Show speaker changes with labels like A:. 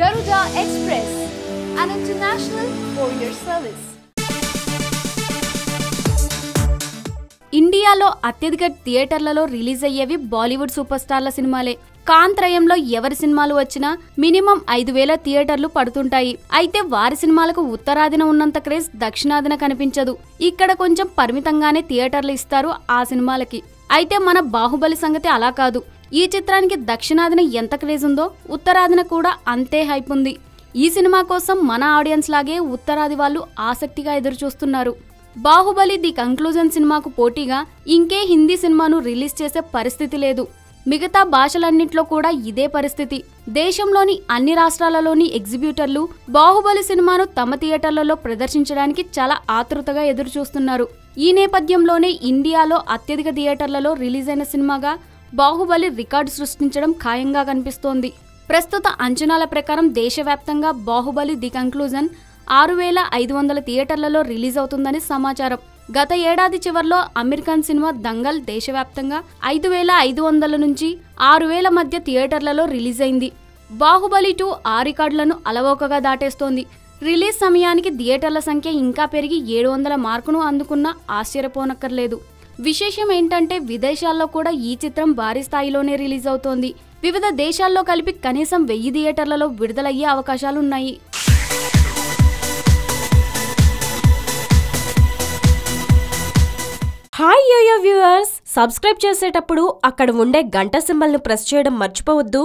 A: Garuda Express, an international courier service. ఇండియాలో అత్యధిక థియేటర్లలో రిలీజ్ అయ్యేవి బాలీవుడ్ సూపర్ స్టార్ల సినిమాలే. కాంత్రయంలో ఎవరి సినిమాలు వచ్చినా మినిమం 5,000 థియేటర్లు పడుతుంటాయి. అయితే వారి సినిమాలకు ఉత్తరాదిన ఉన్నంత క్రేజ్ దక్షిణాదిన కనిపించదు. ఇక్కడ కొంచెం పరిమితంగానే థియేటర్లు ఇస్తారు ఆ సినిమాలకి. అయితే మన బాహుబలి సంగతి అలా కాదు. ఈ చిత్రానికి దక్షిణాదిన ఎంత క్రేజ్ ఉందో ఉత్తరాదిన కూడా అంతే హైప్ ఉంది. ఈ సినిమా కోసం మన ఆడియన్స్ లాగే ఉత్తరాది వాళ్ళు ఆసక్తిగా ఎదురు చూస్తున్నారు. బాహుబలి ది కంక్లూజన్ సినిమాకు పోటీగా ఇంకే హిందీ సినిమాను రిలీజ్ చేసే పరిస్థితి లేదు. మిగతా భాషలన్నింటిలో కూడా ఇదే పరిస్థితి. దేశంలోని అన్ని రాష్ట్రాలలోని ఎగ్జిబ్యూటర్లు బాహుబలి సినిమాను తమ థియేటర్లలో ప్రదర్శించడానికి చాలా ఆతృతగా ఎదురు చూస్తున్నారు. ఈ నేపథ్యంలోనే ఇండియాలో అత్యధిక థియేటర్లలో రిలీజ్ అయిన సినిమాగా బాహుబలి రికార్డు సృష్టించడం ఖాయంగా కనిపిస్తోంది. ప్రస్తుత అంచనాల ప్రకారం దేశవ్యాప్తంగా బాహుబలి ది కంక్లూజన్ 6,500 థియేటర్లలో రిలీజ్ అవుతుందని సమాచారం. గత ఏడాది చివర్లో అమెరికన్ సినిమా దంగల్ దేశవ్యాప్తంగా 5,500 నుంచి 6,000 మధ్య థియేటర్లలో రిలీజ్ అయింది. బాహుబలి 2 ఆ రికార్డులను అలవోకగా దాటేస్తోంది. రిలీజ్ సమయానికి థియేటర్ల సంఖ్య ఇంకా పెరిగి 700 మార్కును అందుకున్నా ఆశ్చర్యపోనక్కర్లేదు. విశేషం ఏంటంటే విదేశాల్లో కూడా ఈ చిత్రం భారీ స్థాయిలోనే రిలీజ్ అవుతోంది. వివిధ దేశాల్లో కలిపి కనీసం 1000 థియేటర్లలో విడుదలయ్యే అవకాశాలున్నాయి.
B: హాయ్ యోయో వ్యూవర్స్, సబ్స్క్రైబ్ చేసేటప్పుడు అక్కడ ఉండే గంట సింబల్ను ప్రెస్ చేయడం మర్చిపోవద్దు.